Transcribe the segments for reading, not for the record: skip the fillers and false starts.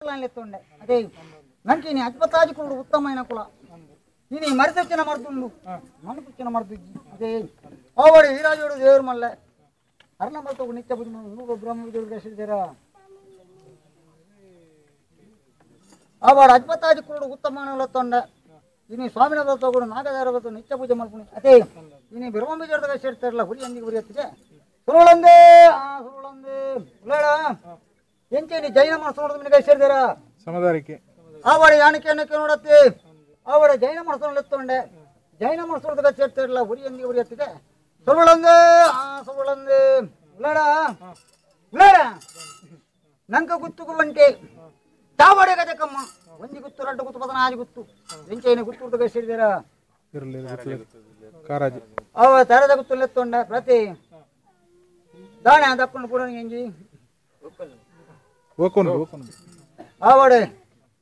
కులాన్ని ఎత్తుండే అదే నాకు నీ అతిపతాజకుడు ఉత్తమైన కుల ఈయన మరితొచ్చిన మరుతుండు మనకొచ్చిన మరుతుజ్జి అదే ఓవాడు వీరాజుడు దేవుడు మళ్ళీ అర్ణమలతో నిత్య నువ్వు బ్రహ్మవిజుడు రసిరా ఆవాడు అతిపతాజకుడు ఉత్తమానులతోండ ఈయన స్వామినాథతో కూడా నాగదేవతో నిత్య పూజ మలుపుని అదే ఈయన బ్రహ్మవిజుడుగా చేస్తాడులా గురి అందికి గురి ఎత్తితే ಸುರುಳಂದೇ ಸುರುಳಂದೇ ಉಳ್ಳಾಡ ಎಂಚೇನಿ ಜೈನ ಮನಸ್ಸು ನಿನಗೆ ಸೇರಿದಾರ ಸಮದಾರಿಕೆ ಆವಡ ಯಾನಕ್ಕೆ ನೋಡತ್ತೆ ಆವಡ ಜೈನ ಮನಸ್ಸು ಎತ್ತೊಂಡೆ ಜೈನ ಮನಸ್ಸು ಸೇರ್ತಿರಲ್ಲ ಉರಿ ಎಂದಿಗೆ ಉರಿ ಎತ್ತಿದೆ ಸುರುಳಂದೇ ಸುರುಳಂದೇ ಉಳ್ಳಾಡ ಉಳ್ಳಾಡ ನಂಕ ಗುತ್ತುಕು ಬಂಟೆ ತಾವಡೆ ಗಜಕಮ್ಮ ಒಂಜಿ ಗುತ್ತು ರಡ್ಡು ಗುತ್ತು ಪದನಾಜಿ ಗುತ್ತು ಎಂಚೇನಿ ಗುತ್ತುರ್ದಗ ಸೇರಿದಾರ ಕಾರಾಜಿ ಅವ ತರದ ಗುತ್ತು ಎತ್ತೊಂಡೆ ಪ್ರತಿ దాని దక్కుని కూడా ఎంజి ఆవాడు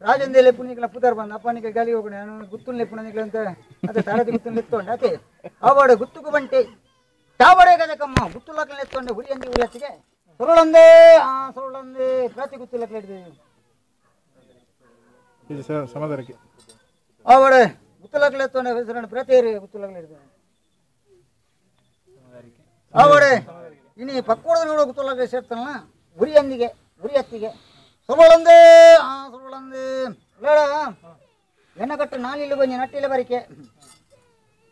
రాజందే లేపు నీకు లప్పుతారు బంది అప్ప నీకు గలి ఒక గుర్తులు లేపు నీకు అంత అదే తరగతి గుర్తులు ఎత్తుండే అదే ఆవాడు గుర్తుకు బంటి తావడే కదకమ్మ గుర్తులకి ఎత్తుండే ఉరి అంది ఉరి ఎత్తిಗೆ సురులందే సురులందే ప్రతి గుర్తులకి ఎత్తిది సమదరికి ఆవాడు గుర్తులకి ఎత్తుండే విసరండి ప్రతి గుర్తులకి ఎత్తిది ఆవాడు ಇನ್ನು ಪಕ್ಕೋಡ ನೋಡೋಗುತ್ತಲ್ಲ ಸೇರ್ತಾನಲ್ಲ ಉರಿ ಅಂದಿಗೆ ಉರಿ ಎತ್ತಿಗೆ ಸುರುಳಂದೇ ಸುರುಳಂದೇ ಬೇಡ ಎಣ್ಣಕಟ್ಟು ನಾಲಿಲ್ಲ ಬಂಜಿ ನಟ್ಟಿಲ್ಲ ಬರಿಕೆ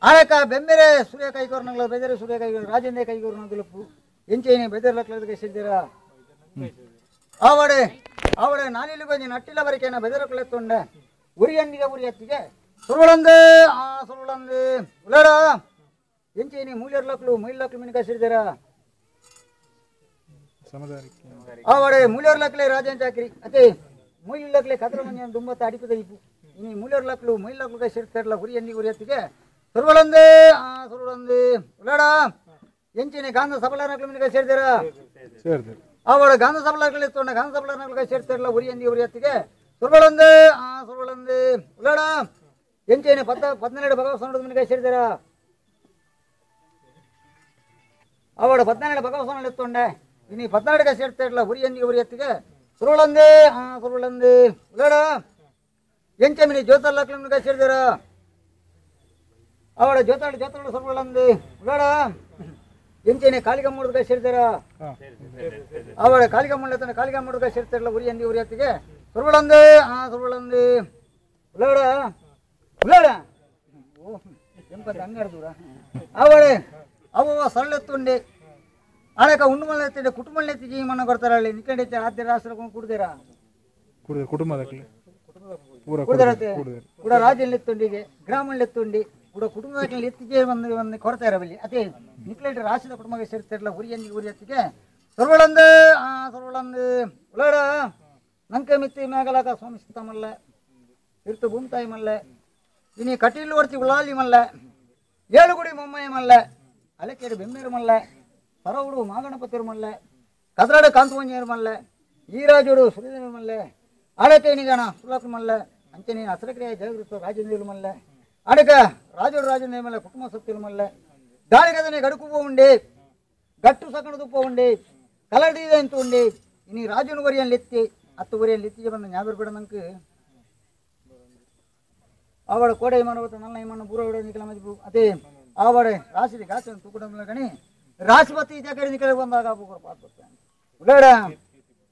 ಆಯಕ ಬೆಂಬೆರೆ ಸೂರ್ಯ ಕೈಕೋರ್ನಗಳು ಬೆದರೆ ಸೂರ್ಯ ಕೈಗೋರು ರಾಜೇಂದ್ರ ಕೈಗೋರು ನದುಲಪ್ಪು ಎಂಚೇನಿ ಬೆದರ್ಲಕ್ಲದಕ್ಕೆ ಸಿದ್ದಿರ ಆವಡೆ ಆವಡೆ ನಾಲಿಲ್ಲ ಬಂಜಿ ನಟ್ಟಿಲ್ಲ ಬರಿಕೆನ ಬೆದರಕ್ಲೆತ್ತೊಂಡೆ ಉರಿ ಅಂದಿಗೆ ಉರಿ ಎತ್ತಿಗೆ ಸುರುಳಂದೇ ಸುರುಳಂದೇ ಬೇಡ ಎಂಚೇನಿ ಮೂಲ್ಯರ್ಲಕ್ಲು ಮೈಲಕ್ಲು ಮಿನಿಕ ಸಿದ್ದಿರ ಆವಡೆ ಮೂಲ್ಯರ್ಲಕ್ಲೆ ರಾಜನ್ ಚಾಕ್ರಿ ಅದೇ ಮೂಲ್ಯರ್ಲಕ್ಲೆ ಕದ್ರ ಮಂಜ ದುಂಬತ್ತ ಅಡಿಪದ ಇಪ್ಪು ಇನ್ನು ಮೂಲ್ಯರ್ಲಕ್ಲು ಮೈಲಕ್ಲು ಸೇರ್ತಾರಲ್ಲ ಉರಿ ಅಂದಿ ಉರಿ ಎತ್ತಿಗೆ ಸುರುಳಂದೇ ಸುರುಳಂದೇ ಉಳ್ಳಾಡ ಎಂಚಿನ ಗಾಂಧ ಸಬಲನಕ್ಲು ಮಿನಿಕ ಸೇರ್ತಾರ ಆವಡೆ ಗಾಂಧ ಸಬಲಕ್ಲೆ ಎತ್ತೊಂಡ ಗಾಂಧ ಸಬಲನಕ್ಲು ಸೇರ್ತಾರಲ್ಲ ಉರಿ ಅಂದಿ ಉರಿ ಎತ್ತಿಗೆ ಸುರುಳಂದೇ ಸುರುಳಂದೇ ಉಳ್ಳಾಡ ಎಂಚಿನ 12 ಭಗವತ್ ಮಿನಿಕ ಸೇರ್ತಾರ ಆವಡೆ 12 ಭಗವತ್ ಎತ್ತೊಂಡೆ ಇನ್ನು 12ಗೆ ಸೇರ್ತಾರಲ್ಲ ಉರಿ ಅಂದಿಗೆ ಉರಿ ಎತ್ತಿಗೆ ಸುರುಳಂದೇ ಸುರುಳಂದೇ ಉಳ್ಳಾಡ ಎಂಚಮಿನಿ ಜ್ಯೋತರ್ಲಕ್ಲಮ್ಗೆ ಸೇರಿದಾರ ಅವಳ ಜೋತಾಡು ಸುರುಳಂದೇ ಉಳ್ಳಾಡ ಎಂಚೇನೆ ಕಾಳಿಗಮ್ಮುಡ್ಗೆ ಸೇರಿದಾರ ಅವಳ ಕಾಳಿಗಮ್ಮುಡ್ಗೆ ಸೇರ್ತಾರಲ್ಲ ಉರಿ ಅಂದಿಗೆ ಉರಿ ಎತ್ತಿಗೆ ಸುರುಳಂದೇ ಸುರುಳಂದೇ ಉಳ್ಳಾಡ ಉಳ್ಳಾಡ ಓ ಎಂಪತ್ತು 12 ದೂರ ಅವಳೆ ಅವ ಸರಳೆತ್ತುಂಡೆ ಆಳಕ ಉಂಡು ಮಲ್ಲ ಎತ್ತಿದೆ ಕುಟುಂಬ ಎತ್ತಿ ಜೀವ ಮನ್ನ ಬರ್ತಾರಲ್ಲಿ ನಿಕಂಡೆ ಆದ್ಯ ರಾಷ್ಟ್ರ ಕುಡ್ದೇರಾ ಕುಟುಂಬದಕ್ಕೆ ಕುಡ್ದರತೆ ಕೂಡ ರಾಜ್ಯ ಎತ್ತುಂಡಿಗೆ ಗ್ರಾಮ ಎತ್ತುಂಡಿ ಕೂಡ ಕುಟುಂಬದಲ್ಲಿ ಎತ್ತಿಗೆ ಒಂದು ಕೊಡ್ತಾ ಇರಬಲ್ಲಿ ಅದೇ ನಿಕ್ಲೆಂಟ್ ರಾಷ್ಟ್ರದ ಕುಟುಂಬಕ್ಕೆ ಸೇರ್ತಾರಲ್ಲ ಉರಿ ಅಂದಿಗೆ ಉರಿ ಎತ್ತಿಗೆ ಸುರುಳಂದೇ ಸುರುಳಂದೇ ಉಳ್ಳಾಡ ನಂಕೆ ಮಿತ್ತಿ ಮೇಘಲಾಕ ಸ್ವಾಮಿ ಸಿತ್ತಮಲ್ಲ ಇರ್ತು ಭೂಮಿತಾಯಿ ಮಲ್ಲ ಇನಿ ಕಟೀಲು ವರ್ತಿ ಉಳ್ಳಾಲಿ ಮಲ್ಲ ಏಳುಗುಡಿ ಮೊಮ್ಮಯ್ಯ ಮಲ್ಲ ಅಲೆಕೇಡು ಬೆಮ್ಮೇರು ಮಲ್ಲ ಪರವುಡು ಮಾಗಣಪತಿರು ಮಲ್ಲೆ ಕದ್ರಾಡು ಕಾಂತವಂಜರು ಮಲ್ಲೆ ಈರಾಜುಡು ಸುರಿದೇವಿ ಮಲ್ಲೆ ಆಡಕೇನಿಗಣ ಸುಲಕ್ ಮಲ್ಲೆ ಅಂಚನಿ ಹಸರಕ್ರಿಯ ಜಯಗೃತ ರಾಜೇಂದ್ರ ಮಲ್ಲೆ ಆಡಕ ರಾಜುಡು ರಾಜೇಂದ್ರ ಮಲ್ಲೆ ಕುಟುಂಬ ಸತ್ತಿರು ಮಲ್ಲೆ ಗಾಳಿಗದನೆ ಗಡುಕು ಪೋಂಡಿ ಗಟ್ಟು ಸಕಣದು ಪೋಂಡಿ ಕಲರ್ದಿದೆ ಅಂತ ಉಂಡಿ ಇನ್ನು ರಾಜುನ ವರಿಯಲ್ಲಿ ಎತ್ತಿ 10 ವರಿಯಲ್ಲಿ ಎತ್ತಿಗೆ ಬಂದ ஞாபகம் ಬಿಡ ನಂಗೆ ಆವಡ ಕೋಡೆ ಮನವತ ನನ್ನ ಮನ ಬೂರ ಹೊಡೆ ನಿಕಲ ಮಜ್ಬು ಅದೇ ಆವಡೆ ರಾಶಿ ಗಾಚನ ತೂಕಡಮಲ ಗಣಿ ರಾಷ್ಟ್ರಪತಿ ಜಗಡಿ ನಿಕಲೆ ಬಂದಾಗ ಉಳ್ಳಾಡ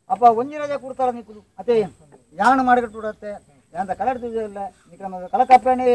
ಅಪ್ಪ ಒಂಜಿ ರಜೆ ಕೊಡ್ತಾರ ನಿಕ್ಕುದು ಅದೇ ಯಾಣ ಮಾಡಿಬಿಟ್ಟು ಬಿಡತ್ತೆ ಯಾಂತ ಕಲಡ್ತಿಲ್ಲ ನಿಕಲ ಕಲಕಪ್ಪಣೆ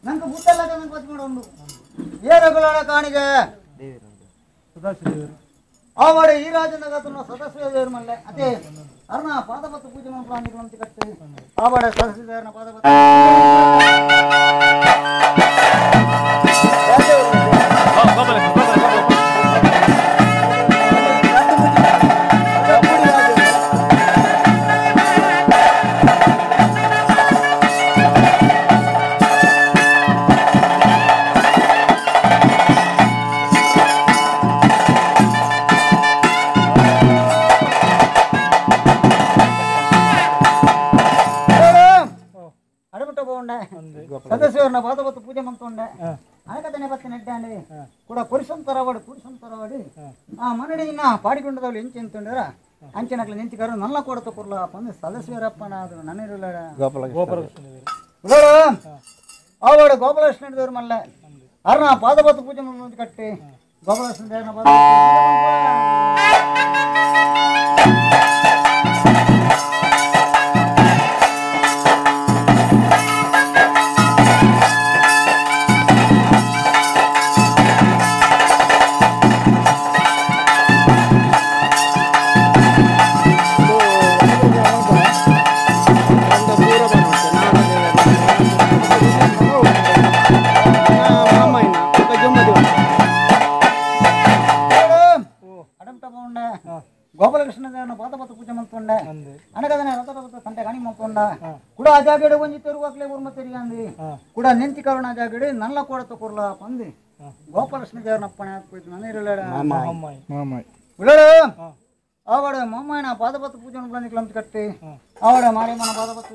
ನಂಗೆ ಬುಟ್ಟೆಲ್ಲ ನಂಗೆ ಗೊತ್ತು ಮಾಡು ಏರಗುಲಾಡ ಕಾಣಿಗೆ ಆವಡೆ ಈ ರಾಜನಗರನ ಸದಸ್ಯ ಮಲ್ಲೆ ಅದೇ ಅರ್ಣ ಪಾದಪತ್ತು ಪೂಜೆ ಮಾಡ್ಕೊಂಡು ಕಟ್ಟಿ ಆವಡೆ ಸದಸ್ಯನ ಪಾದಪತ್ತು సదస్సు పాదపత్తు పూజ మంతుండే అనకతనే బత్తి నెడ్డాండి కూడా పురుషం తరవాడి ఆ మనడిನ ಪಾಡಿಕೊಂಡದವಳು ಎಂಚೆಂತುಂಡರ ಅಂಚನಕ್ಲ ನೆಂಚಿಕರು ನಲ್ಲ ಕೊಡತ ಕುರ್ಲ ಪಂದು ಸದಸ್ಯರಪ್ಪನಾದು ನನ್ನಿರುಲಡ ಆವಡ ಗೋಪಾಲಕೃಷ್ಣ ದೇವ್ರ ಮಲ್ಲ ಅರ್ನ ಪಾದಪತ್ತು ಪೂಜೆ ಮುಂದೆ ಕಟ್ಟಿ ಗೋಪಾಲಕೃಷ್ಣ ದೇವ್ರನ ಗೋಪಾಲಕೃಷ್ಣ ದೇವನ ಪಾದಪತ್ತು ಪೂಜೆ ಮಂತುಂಡೆ అనగదనే రథరథ కంటే కాని మంతుండ కూడా అజాగడే వంజి తెరువాక్లే ఊర్మ తిరిగింది కూడా నెంచి కరుణ అజాగడే నల్ల కోడత కుర్ల పంది గోపాలకృష్ణ దేవన అప్పనే పోయి నన్నిరులేడ మామాయ్ ఉలడు ఆవడ మామాయన పాదపత్తు పూజను బందికలం కట్టి ఆవడ మారే మన పాదపత్తు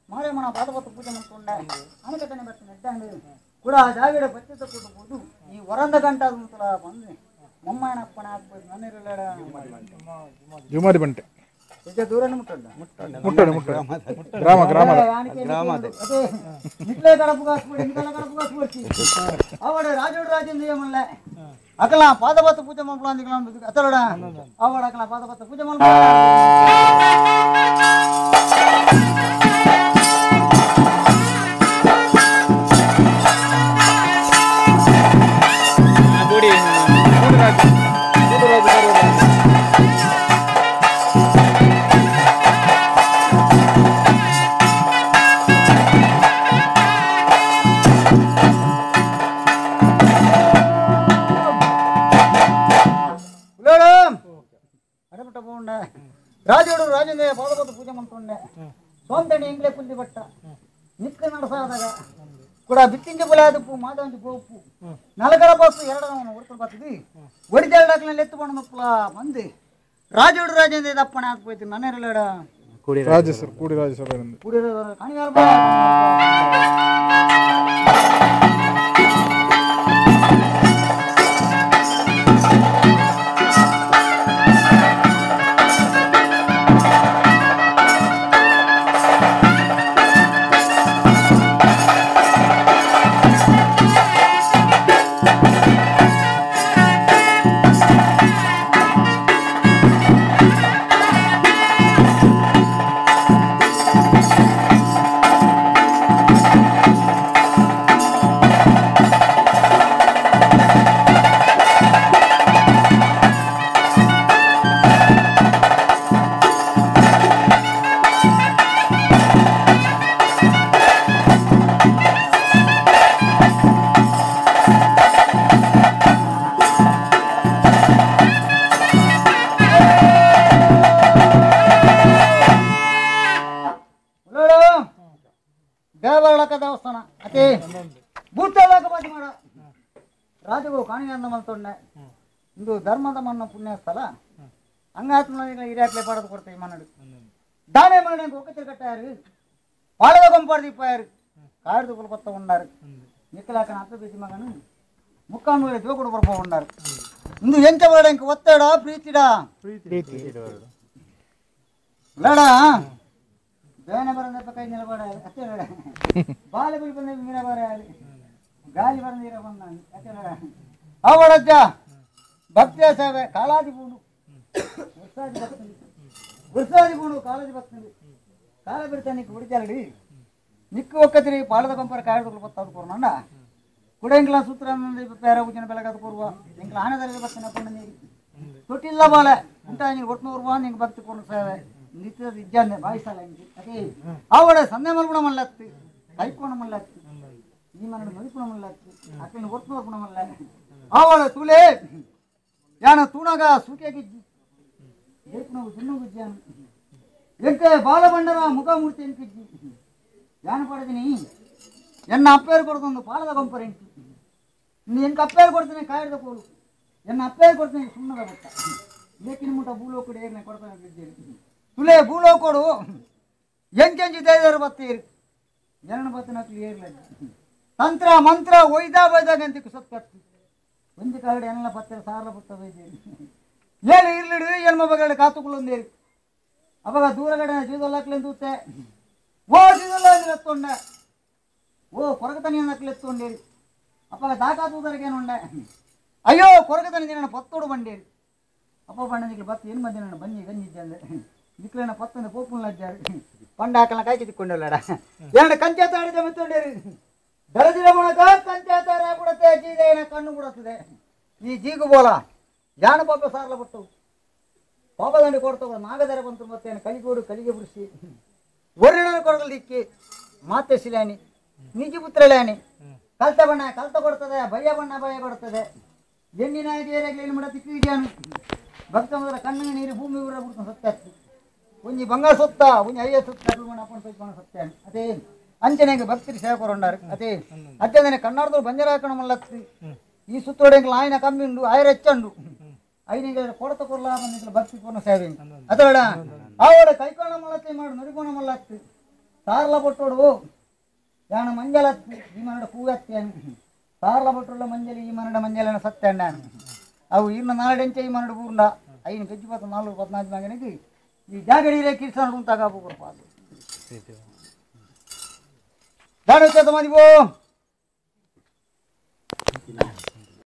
ಮಾರೇ ಮನ ಪಾದಪತ್ತು ಪೂಜೆ ಮಾಡ್ಕೊಂಡೆ ಅನಕತನೆ ಬತ್ತ ನೆಡ್ಡಂಡು ಕೂಡ ಜಾಗಡ ಬಚ್ಚತ ಕೂಟಬಹುದು ಈ ವರಂದ ಗಂಟ ಮುಂತಲ ಬಂದು ಮೊಮ್ಮನ ಅಪ್ಪನ ಹಾಕ್ಬೋದು ನನ್ನಿರಲಡ ಜುಮಾದಿ ಬಂಟೆ ಇಜ ದೂರನ ಮುಟ್ಟಡ ಗ್ರಾಮ ಅದೇ ನಿಟ್ಲೆ ಕಡಪು ಕಾಸ್ಬಿಡಿ ಇಂಕಲ ಕಡಪು ಕಾಸ್ಬಿಡ್ತಿ ಅವಡೆ ರಾಜೋಡ ರಾಜೇಂದ್ರ ಮಲ್ಲ ಅಕಲ ಪಾದಪತ್ತು ಪೂಜೆ ಮಾಡ್ಕೊಂಡು ಅತಲಡ ಅವಡ ಅಕಲ ಪಾದಪತ್ತು ಪೂಜೆ ಮಾಡ್ಕೊಂಡು ರಾಜೋಡು ರಾಜೇಂದ್ರ ಪಾದಪತ್ತು ಪೂಜೆ ಮಾಡ್ಕೊಂಡೆ ಸೋಂತಣಿ ಇಂಗ್ಲೆ ಕುಂದಿ ಬಟ್ಟ ನಿತ್ಕ ನಡೆಸಾದಾಗ ಕೂಡ ಬಿತ್ತಿಂಜ ಬುಲಾದಪ್ಪು ಮಾದಂಜಿ ಪೋಪ್ಪು ನಲಗರ ಬಸ್ಸು ಎರಡವನು ಹೊರತು ಬರ್ತದಿ ಒಡಿದೆರಡಕ್ನಲ್ಲಿ ಎತ್ತುಕೊಂಡು ಮಕ್ಕಳ ಬಂದು ರಾಜೋಡು ರಾಜೇಂದ್ರ ದಪ್ಪಣೆ ಹಾಕ್ಬೋಯ್ತು ನನ್ನೆರಡ ಕೂಡಿ ರಾಜೇಶ್ವರ ಕಣಿಗಾರ ದೇವಸ್ಥಾನ ಅತಿ ಭೂತಲೋಕವಾದಿ ಮಾಡ ರಾಜಗೋ ಕಾಣಿಗಂದ ಮಂತೊಂಡೆ ಇಂದು ಧರ್ಮದ ಮಣ್ಣ ಪುಣ್ಯ ಸ್ಥಳ ಅಂಗಾತ್ಮನಿಗಳ ಹಿರಿಯಾಕ್ಲೆ ಪಾಡದು ಕೊಡ್ತೇವೆ ಮನ್ನಡು ದಾನೆ ಮಾಡಿ ಒಕ್ಕತಿ ಕಟ್ಟಾರು ಪಾಳದ ಗೊಂಪಾಡ್ದು ಇಪ್ಪಾರು ಕಾಡ್ದು ಕುಲಪತ್ತ ಉಂಡಾರು ನಿಕ್ಕಲಾಕನ ಅತ್ತ ಬೀಸಿ ಮಗನು ಮುಕ್ಕಾಂಬ ಜೋಗುಡು ಬರ್ಪ ಉಂಡಾರು ಇಂದು ಎಂತ ಬೇಡ ಇಂಕ ಒತ್ತಡ ಪ್ರೀತಿಡ ಬೇಡ ಬೇನೆ ಬರಂದಪ್ಪ ಕೈ ನಿಲಬೇಡ ಅಷ್ಟೇ ಬೇಡ ಬಾಲೆ ಬಿಲ್ ಬಂದ ಮೀನ ಬಾರ ಗಾಳಿ ಬರಂದಿರ ಬಂದ ಅಷ್ಟೇ ಬೇಡ ಅವಡಜ್ಜ ಭಕ್ತಿಯ ಸೇವೆ ಕಾಲಾದಿ ಪೂಣು ಉರ್ಸಾದಿ ಪೂಣು ಕಾಲಾದಿ ಭಕ್ತಿ ಕಾಲ ಬಿಡ್ತಾನೆ ಹುಡುಚಾರಡಿ ನಿಕ್ಕು ಒಕ್ಕತಿರಿ ಪಾಳದ ಕಂಪರ ಕಾಯ್ದು ಬತ್ತದು ಕೊರೋಣ ಕೂಡ ಇಂಗ್ಲ ಸೂತ್ರ ಬೇರೆ ಉಜ್ಜನ ಬೆಳಗಾದ ಕೊರುವ ಇಂಗ್ಲ ಆನದಲ್ಲಿ ಬರ್ತೇನೆ ಕೊಂಡು ನೀರು ತೊಟ್ಟಿಲ್ಲ ಬಾಳೆ ಉಂಟ ನೀವು ಒಟ್ನೂರು ನಿಂಗೆ ಭಕ್ತಿ ಕೊಂಡು ಸೇವೆ ನಿತ್ಯದ ಇಜ್ಜಾನೆ ಬಾಯಿಸಲ್ಲ ಹಿಂಗೆ ಅದೇ ಅವಡ ಸಂದೆ ಮಲ್ಗುಣ ಮಲ್ಲತ್ತಿ ಕೈಕೋಣ ಮಲ್ಲತ್ತಿ ಈ ಮನೆ ಮಲಿಪುಣ ಮಲ್ಲತ್ತಿ ಅಕ್ಕನ ಒಟ್ನೂರು ಗುಣ ಮಲ್ಲ ಅವಳ ತುಳೆ ಯಾನ ತೂಣಗ ಸೂಕೆ ಗಿಜ್ಜಿ ಏಕ್ನವು ತಿನ್ನು ಗುಜ್ಜಾನ ಎಂಕೆ ಬಾಲಬಂಡರ ಮುಖಮೂರ್ತಿ ಎಂಕಿಜ್ಜಿ ಯಾನ ಪಡೆದಿನಿ ಎನ್ನ ಅಪ್ಪೇರು ಕೊಡ್ತೊಂದು ಪಾಲದ ಗೊಂಪರ ಎಂಕಿ ನೀನು ಎಂಕ ಅಪ್ಪೇರು ಕೊಡ್ತೀನಿ ಕಾಯ್ದ ಕೋಲು ಎನ್ನ ಅಪ್ಪೇರು ಕೊಡ್ತೀನಿ ಸುಮ್ಮದ ಗೊತ್ತ ಏಕಿನ ಮುಟ ಬೂಲೋ ಕೊಡಿ ಏರ್ನೆ ಕೊಡ್ತಾನೆ ಬಿದ್ದೇನೆ ತುಳೆ ಬೂಲೋ ಕೊಡು ಎಂಕೆಂಜಿ ದೈದರು ಬತ್ತೀರಿ ಎರಡು ಬತ್ತನಕ್ಲಿ ಏರ್ಲ ತಂತ್ರ ಮಂತ್ರ ಒಯ್ದಾ ಬೈದಾಗ ಅಂತ ಸತ್ಕತ್ತಿ ಒಂದು ಕಾಗಡೆ ಎಲ್ಲ ಬತ್ತರ ಸಾರಲ ಬತ್ತ ಬೈದೇರಿ ಏಳು ಇರ್ಲಿಡು ಹೆಣ್ಮ ಬಗಡೆ ಕಾತುಕೊಳ್ಳೊಂದೇರಿ ಅವಾಗ ದೂರಗಡೆ ಜೀವದಲ್ಲಾಕ್ಲೆಂದು ತೂತೆ ಓ ಜೀವದಲ್ಲ ಅಂದ್ರೆ ಎತ್ತೊಂಡೆ ಓ ಕೊರಗತನಿ ಅನ್ನಕ್ಲೆ ಎತ್ತೊಂಡೇರಿ ಅಪ್ಪಾಗ ದಾಕಾತುವುದರಿಗೇನುಂಡೆ ಅಯ್ಯೋ ಕೊರಗತನಿ ದಿನ ಪತ್ತೋಡು ಬಂಡೇರಿ ಅಪ್ಪ ಬಣ್ಣದಿಗೆ ಬತ್ತು ಏನು ಬಂದೆ ನಾನು ಬನ್ನಿ ಗಂಜಿದ್ದೆ ಅಂದ್ರೆ ನಿಕ್ಲೇನ ಪತ್ತಂದ ಪೋಪುಲ್ಲಾಡ್ಯಾರು ಪಂಡ ಹಾಕಲ್ಲ ಕಾಯ್ಕೆ ತಿಕ್ಕೊಂಡಲ್ಲಡ ಎರಡು ಕಂಚೆ ತಾಡಿದ ಮೆತ್ತೊಂಡೇರಿ ಬೆಳೆದಿರ ಮೊಳಕ ಕಂಚೆ ತಾರ ಬಿಡುತ್ತೆ ಜೀದೇನ ಕಣ್ಣು ಬಿಡುತ್ತದೆ ಈ ಜೀಗು ಬೋಲ ಜಾಣ ಪಾಪ ಸಾರ್ಲ ಬಿಟ್ಟು ಪಾಪದಂಡಿ ಕೊಡ್ತವ ನಾಗದರ ಬಂತು ಮತ್ತೇನು ಕಲಿಗೋಡು ಕಲಿಗೆ ಬಿಡಿಸಿ ಒರಿಣನ ಕೊಡಗಲ್ ದಿಕ್ಕಿ ಮಾತೆ ಶಿಲಾನಿ ನಿಜಿ ಪುತ್ರಳಾನಿ ಕಲ್ತ ಬಣ್ಣ ಕಲ್ತ ಕೊಡ್ತದೆ ಭಯ ಬಣ್ಣ ಭಯ ಕೊಡ್ತದೆ ಎಣ್ಣಿನ ಏರಿಯಾಗಲಿ ಮಾಡ ತಿಕ್ಕು ಇದೆಯಾನು ಭಕ್ತ ಮೊದಲ ಕಣ್ಣಿನ ನೀರು ಭೂಮಿ ಊರ ಬಿಡ್ತಾನೆ ಸತ್ಯ ಒಂಜಿ ಬಂಗಾರ ಸೊತ್ತ ಒಂಜಿ ಅಯ್ಯ ಸೊತ್ತ ಅಪ್ಪನ ಸೊತ್ತ ಸತ್ಯ ಅದೇ ಅಂಚನೆಗೆ ಭಕ್ತರಿ ಸೇವೆ ಕೊರಂಡಾರು ಅದೇ ಅಜ್ಜನೆ ಕನ್ನಡದವ್ರು ಬಂಜರ ಹಾಕೋಣ ಮಲ್ಲತ್ತಿ ಈ ಸುತ್ತೋಡೆಂಗ್ಲ ಆಯ್ನ ಕಮ್ಮಿ ಉಂಡು ಆಯ್ರ ಹೆಚ್ಚಂಡು ಐನಿಗೆ ಕೊಡತ ಕೊರ್ಲ ಬಂದಿಲ್ಲ ಭಕ್ತಿ ಪೂರ್ಣ ಸೇವೆ ಅದೋಡ ಆವಡ ಕೈಕೋಣ ಮಲ್ಲತ್ತಿ ಮಾಡು ನುರಿಕೋಣ ಮಲ್ಲತ್ತಿ ಸಾರ್ಲ ಬೊಟ್ಟೋಡು ಯಾಣ ಮಂಜಲತ್ತಿ ಈ ಮನಡ ಕೂಗತ್ತಿ ಸಾರ್ಲ ಬೊಟ್ಟುಳ್ಳ ಮಂಜಲಿ ಈ ಮನಡ ಮಂಜಲನ ಸತ್ಯ ಅಂಡಾನು ಅವು ಇನ್ನು ನಾಳೆಂಚೆ ಈ ಮನಡು ಪೂರ್ಣ ಐನು ಗಜ್ಜಿ 14 14 ಮಗನಿಗೆ ಈ ಜಾಗಡಿರೆ ಕಿರ್ಸನ ಉಂಟಾಗ ಹೋಗ್ಬಾರ್ದು ಜಾಡ ಮದಿವೋ